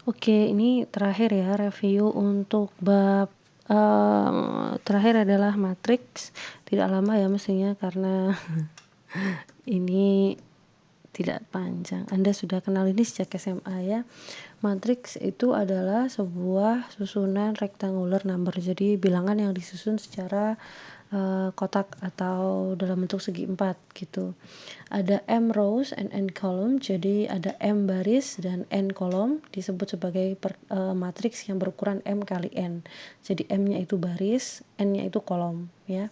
Oke, ini terakhir ya review untuk bab terakhir adalah matriks. Tidak lama ya mestinya karena ini tidak panjang. Anda sudah kenal ini sejak SMA ya. Matriks itu adalah sebuah susunan rectangular number. Jadi bilangan yang disusun secara kotak atau dalam bentuk segi empat gitu. Ada M rows and N column, jadi ada M baris dan N kolom, disebut sebagai matriks yang berukuran M kali N. Jadi M-nya itu baris, N-nya itu kolom ya.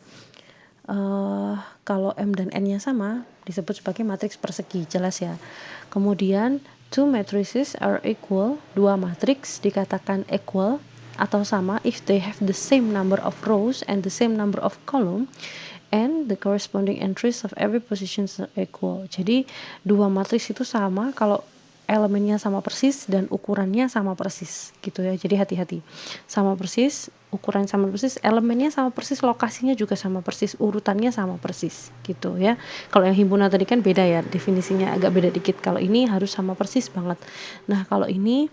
Kalau M dan N-nya sama disebut sebagai matriks persegi, jelas ya. Kemudian two matrices are equal, dua matriks dikatakan equal atau sama if they have the same number of rows and the same number of column and the corresponding entries of every position are equal. Jadi dua matriks itu sama kalau elemennya sama persis dan ukurannya sama persis gitu ya. Jadi hati-hati. Sama persis, ukuran sama persis, elemennya sama persis, lokasinya juga sama persis, urutannya sama persis gitu ya. Kalau yang himpunan tadi kan beda ya, definisinya agak beda dikit. Kalau ini harus sama persis banget. Nah, kalau ini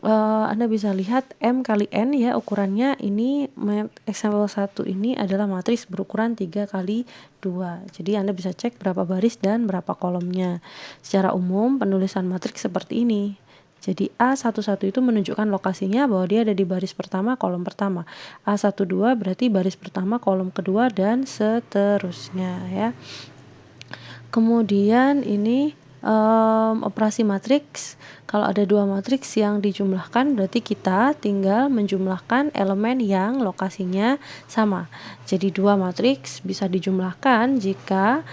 Anda bisa lihat M kali N ya ukurannya. Ini example 1 ini adalah matriks berukuran 3 kali 2. Jadi Anda bisa cek berapa baris dan berapa kolomnya. Secara umum penulisan matriks seperti ini. Jadi A11 itu menunjukkan lokasinya bahwa dia ada di baris pertama, kolom pertama. A12 berarti baris pertama, kolom kedua, dan seterusnya ya. Kemudian ini operasi matriks. Kalau ada dua matriks yang dijumlahkan berarti kita tinggal menjumlahkan elemen yang lokasinya sama. Jadi dua matriks bisa dijumlahkan jika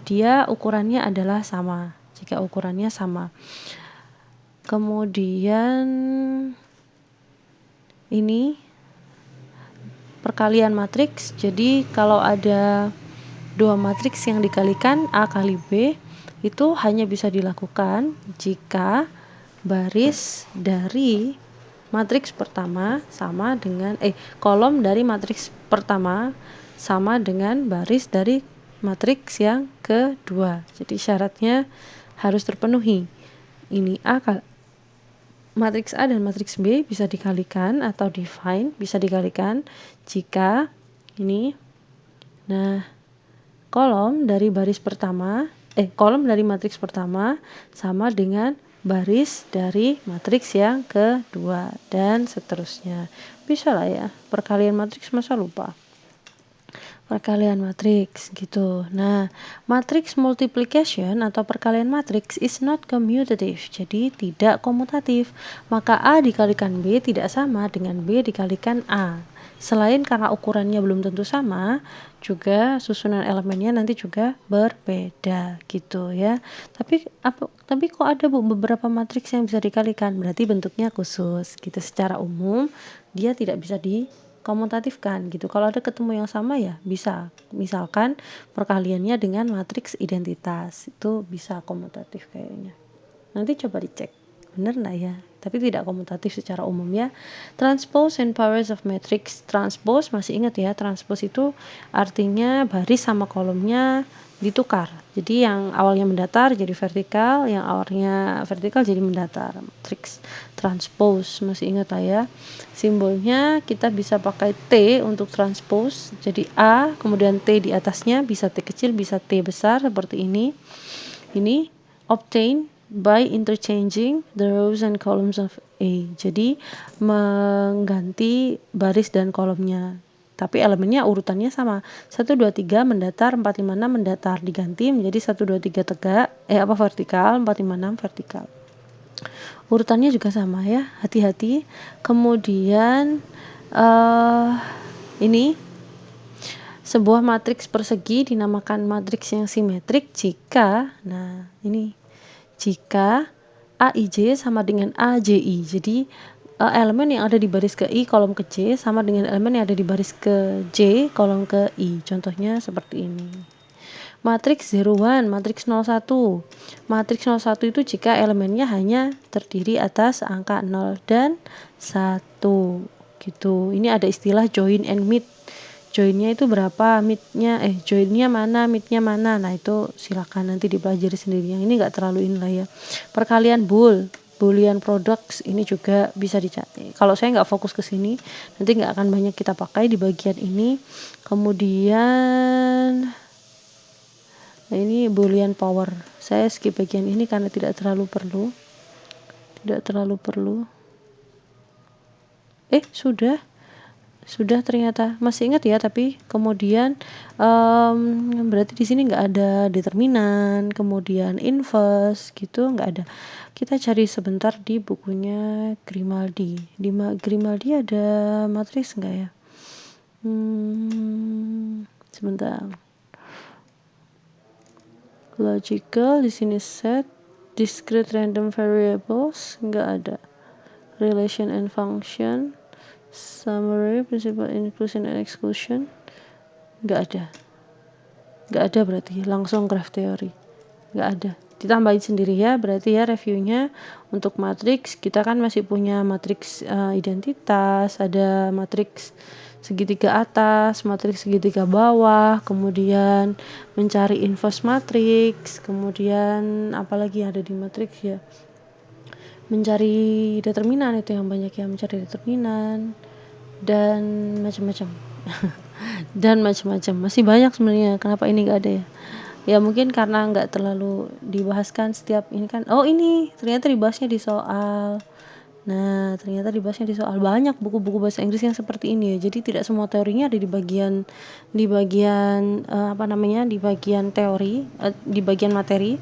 dia ukurannya adalah sama. Jika ukurannya sama. Kemudian ini perkalian matriks. Jadi kalau ada dua matriks yang dikalikan A kali B itu hanya bisa dilakukan jika baris dari matriks pertama sama dengan kolom dari matriks pertama sama dengan baris dari matriks yang kedua. Jadi syaratnya harus terpenuhi. Ini matriks A dan matriks B bisa dikalikan atau divine bisa dikalikan jika ini kolom dari matriks pertama sama dengan baris dari matriks yang kedua dan seterusnya. Bisa lah ya, perkalian matriks masa lupa. Perkalian matriks gitu. Nah, matriks multiplication atau perkalian matriks is not commutative, jadi tidak komutatif. Maka A dikalikan B tidak sama dengan B dikalikan A. Selain karena ukurannya belum tentu sama, juga susunan elemennya nanti juga berbeda gitu ya. Tapi kok ada beberapa matriks yang bisa dikalikan, berarti bentuknya khusus gitu. Secara umum dia tidak bisa dikomutatifkan gitu. Kalau ada ketemu yang sama ya bisa. Misalkan perkaliannya dengan matriks identitas itu bisa komutatif kayaknya. Nanti coba dicek. Bener nggak ya? Tapi tidak komutatif secara umum ya. Transpose and powers of matrix. Transpose masih ingat ya, transpose itu artinya baris sama kolomnya ditukar. Jadi yang awalnya mendatar jadi vertikal, yang awalnya vertikal jadi mendatar. Matrix transpose masih ingat lah ya. Simbolnya kita bisa pakai T untuk transpose. Jadi A, kemudian T di atasnya, bisa T kecil, bisa T besar seperti ini. Ini obtain by interchanging the rows and columns of A. Jadi mengganti baris dan kolomnya. Tapi elemennya urutannya sama. 1 2 3 mendatar, 4 5 6 mendatar, diganti menjadi 1 2 3 tegak, vertikal, 4 5 6 vertikal. Urutannya juga sama ya, hati-hati. Kemudian ini sebuah matriks persegi dinamakan matriks yang simetrik jika jika AIJ sama dengan AJI. Jadi elemen yang ada di baris ke I kolom ke J sama dengan elemen yang ada di baris ke J kolom ke I. Contohnya seperti ini. Matriks 01, matriks 01. Matriks 01 itu jika elemennya hanya terdiri atas angka 0 dan 1 gitu. Ini ada istilah join and meet. Joinnya itu berapa, joinnya mana, meetnya mana. Nah itu silakan nanti dipelajari sendiri. Yang ini nggak terlalu inilah ya. Perkalian bool Boolean products ini juga bisa dicari. Kalau saya nggak fokus ke sini, nanti nggak akan banyak kita pakai di bagian ini. Kemudian nah ini Boolean power. Saya skip bagian ini karena tidak terlalu perlu. Sudah ternyata masih ingat ya, tapi kemudian berarti di sini nggak ada determinan, kemudian inverse gitu nggak ada. Kita cari sebentar di bukunya Grimaldi. Di Grimaldi ada matriks nggak ya? Sebentar. Logical di sini set, discrete random variables nggak ada. Relation and function, summary, principle inclusion and exclusion nggak ada berarti langsung graph theory nggak ada, ditambahin sendiri ya berarti ya reviewnya. Untuk matriks kita kan masih punya matriks identitas, ada matriks segitiga atas, matriks segitiga bawah, kemudian mencari inverse matriks, kemudian apalagi yang ada di matriks ya, mencari determinan, itu yang banyak ya, mencari determinan dan macam-macam dan macam-macam, masih banyak sebenarnya. Kenapa ini nggak ada ya mungkin karena nggak terlalu dibahaskan setiap ini kan. Oh ini ternyata dibahasnya di soal. Nah ternyata dibahasnya di soal, banyak buku-buku bahasa Inggris yang seperti ini ya. Jadi tidak semua teorinya ada di bagian di bagian teori, di bagian materi,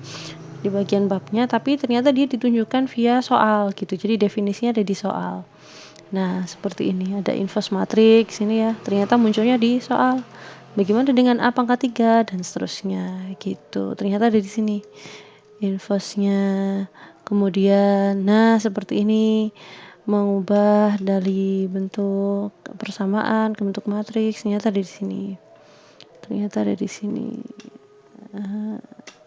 di bagian babnya, tapi ternyata dia ditunjukkan via soal gitu. Jadi definisinya ada di soal. Nah seperti ini, ada inverse matrix ini ya, ternyata munculnya di soal. Bagaimana dengan A pangkat 3 dan seterusnya gitu, ternyata ada di sini inverse-nya. Kemudian nah seperti ini, mengubah dari bentuk persamaan ke bentuk matriks, ternyata ada di sini.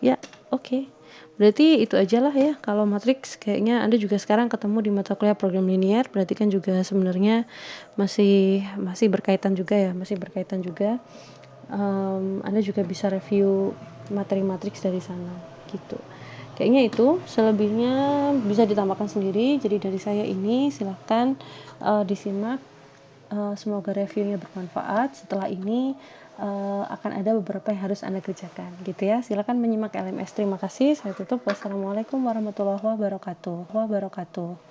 Ya oke. Berarti itu aja lah ya kalau matriks. Kayaknya Anda juga sekarang ketemu di mata kuliah program linear, berarti kan juga sebenarnya masih berkaitan juga. Anda juga bisa review materi matriks dari sana gitu. Kayaknya itu, selebihnya bisa ditambahkan sendiri. Jadi dari saya ini silahkan disimak. Semoga reviewnya bermanfaat. Setelah ini akan ada beberapa yang harus Anda kerjakan gitu ya. Silakan menyimak LMS. Terima kasih. Saya tutup. Wassalamualaikum warahmatullahi wabarakatuh.